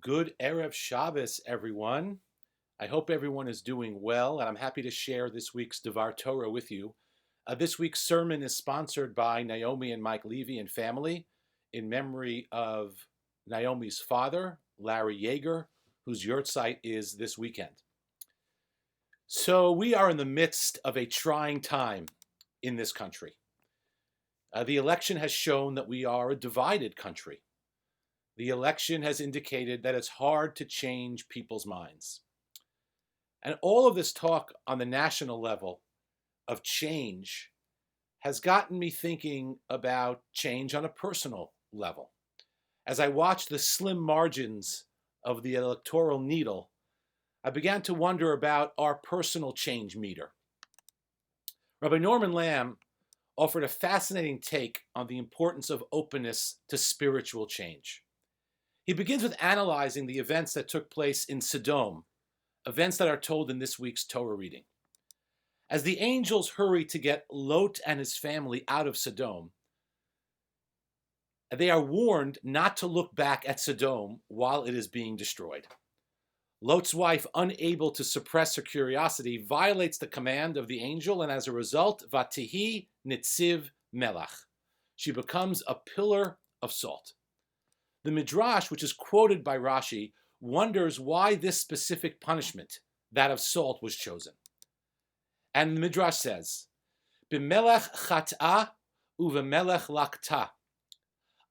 Good Erev Shabbos, everyone. I hope everyone is doing well, and I'm happy to share this week's Devar Torah with you. This week's sermon is sponsored by Naomi and Mike Levy and family in memory of Naomi's father, Larry Yeager, whose yahrzeit is this weekend. So we are in the midst of a trying time in this country. The election has shown that we are a divided country. The election has indicated that it's hard to change people's minds. And all of this talk on the national level of change has gotten me thinking about change on a personal level. As I watched the slim margins of the electoral needle, I began to wonder about our personal change meter. Rabbi Norman Lamb offered a fascinating take on the importance of openness to spiritual change. He begins with analyzing the events that took place in Sodom, events that are told in this week's Torah reading. As the angels hurry to get Lot and his family out of Sodom, they are warned not to look back at Sodom while it is being destroyed. Lot's wife, unable to suppress her curiosity, violates the command of the angel, and as a result, Vatihi Nitziv Melach. She becomes a pillar of salt. The Midrash, which is quoted by Rashi, wonders why this specific punishment, that of salt, was chosen. And the Midrash says, B'melech chat'ah u'v'melech lakta.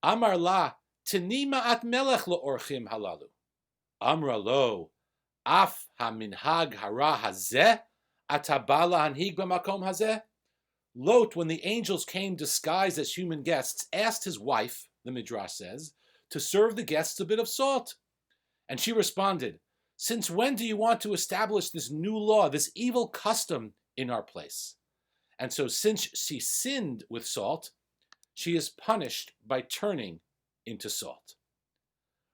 Amar la, tini ma'at melech lo'orchim halalu. Amra lo, af haminhag hara hazeh, atabala hanhig b'makom hazeh. Lot, when the angels came disguised as human guests, asked his wife, the Midrash says, to serve the guests a bit of salt. And she responded, "Since when do you want to establish this new law, this evil custom in our place?" And so since she sinned with salt, she is punished by turning into salt.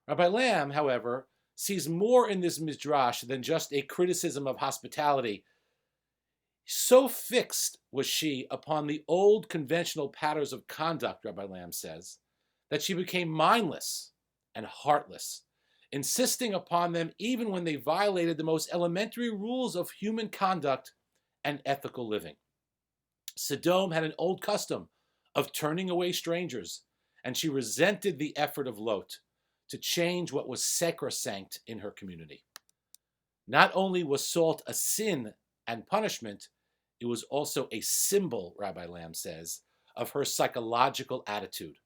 Rabbi Lamb, however, sees more in this midrash than just a criticism of hospitality. So fixed was she upon the old conventional patterns of conduct, Rabbi Lamb says, that she became mindless and heartless, insisting upon them even when they violated the most elementary rules of human conduct and ethical living. Sodom had an old custom of turning away strangers, and she resented the effort of Lot to change what was sacrosanct in her community. Not only was salt a sin and punishment, it was also a symbol, Rabbi Lamb says, of her psychological attitude.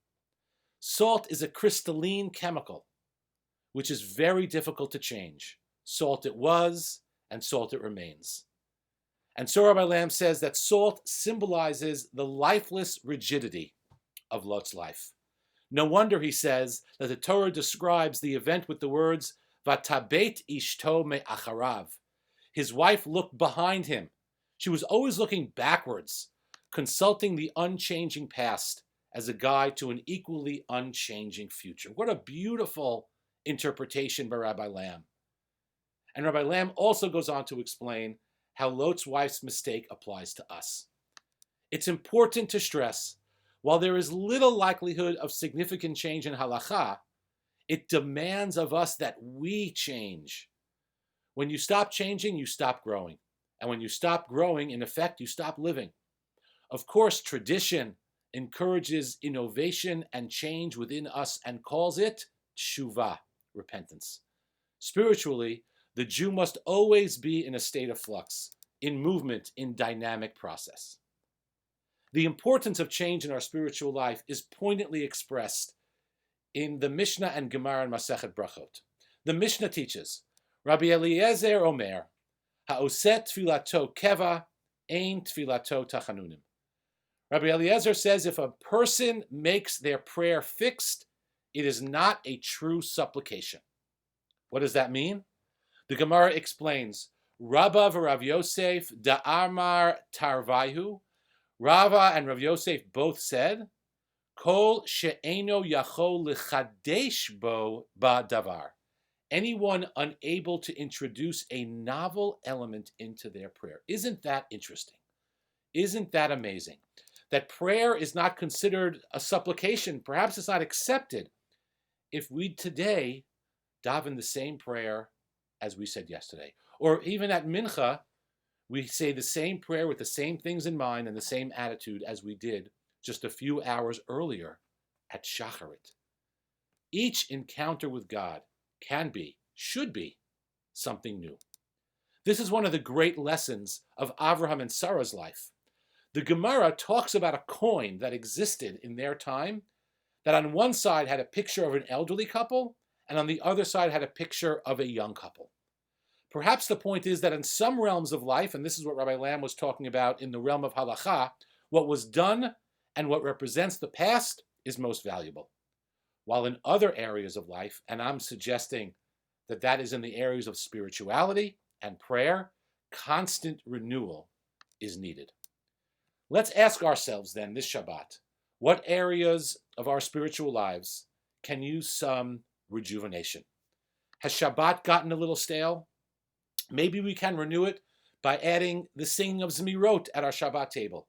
Salt is a crystalline chemical, which is very difficult to change. Salt it was, and salt it remains. And so Rabbi Lamb says that salt symbolizes the lifeless rigidity of Lot's life. No wonder, he says, that the Torah describes the event with the words, Vatabet ishto me'acharav. His wife looked behind him. She was always looking backwards, consulting the unchanging past as a guide to an equally unchanging future. What a beautiful interpretation by Rabbi Lamb. And Rabbi Lamb also goes on to explain how Lot's wife's mistake applies to us. It's important to stress, while there is little likelihood of significant change in halacha, it demands of us that we change. When you stop changing, you stop growing. And when you stop growing, in effect, you stop living. Of course, tradition encourages innovation and change within us and calls it teshuvah, repentance. Spiritually, the Jew must always be in a state of flux, in movement, in dynamic process. The importance of change in our spiritual life is poignantly expressed in the Mishnah and Gemara in Masechet Brachot. The Mishnah teaches, Rabbi Eliezer Omer, ha'oset tfilato keva, ein tfilato tachanunim. Rabbi Eliezer says if a person makes their prayer fixed, it is not a true supplication. What does that mean? The Gemara explains, Rabba v'Rav Yosef da'amar tarvaihu. Rava and Rav Yosef both said, Kol she'eno yachol l'chadesh bo ba'davar. Anyone unable to introduce a novel element into their prayer. Isn't that interesting? Isn't that amazing? That prayer is not considered a supplication. Perhaps it's not accepted if we today daven the same prayer as we said yesterday. Or even at Mincha, we say the same prayer with the same things in mind and the same attitude as we did just a few hours earlier at Shacharit. Each encounter with God can be, should be, something new. This is one of the great lessons of Avraham and Sarah's life. The Gemara talks about a coin that existed in their time that on one side had a picture of an elderly couple and on the other side had a picture of a young couple. Perhaps the point is that in some realms of life, and this is what Rabbi Lamb was talking about in the realm of halacha, what was done and what represents the past is most valuable. While in other areas of life, and I'm suggesting that that is in the areas of spirituality and prayer, constant renewal is needed. Let's ask ourselves then this Shabbat, what areas of our spiritual lives can use some rejuvenation? Has Shabbat gotten a little stale? Maybe we can renew it by adding the singing of Zmirot at our Shabbat table,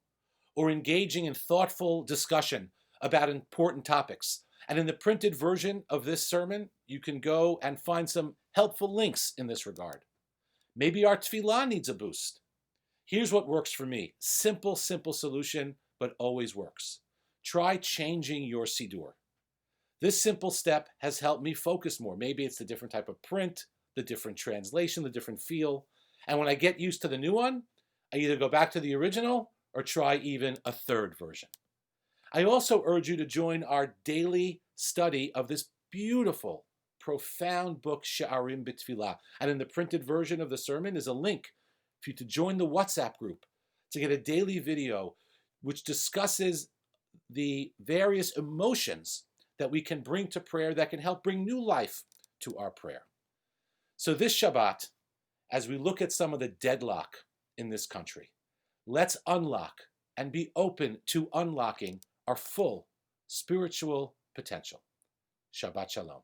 or engaging in thoughtful discussion about important topics. And in the printed version of this sermon, you can go and find some helpful links in this regard. Maybe our tefillah needs a boost. Here's what works for me. Simple solution, but always works. Try changing your siddur. This simple step has helped me focus more. Maybe it's the different type of print, the different translation, the different feel. And when I get used to the new one, I either go back to the original or try even a third version. I also urge you to join our daily study of this beautiful, profound book, She'arim B'Tfilah. And in the printed version of the sermon is a link for you to join the WhatsApp group to get a daily video which discusses the various emotions that we can bring to prayer that can help bring new life to our prayer. So this Shabbat, as we look at some of the deadlock in this country, let's unlock and be open to unlocking our full spiritual potential. Shabbat Shalom.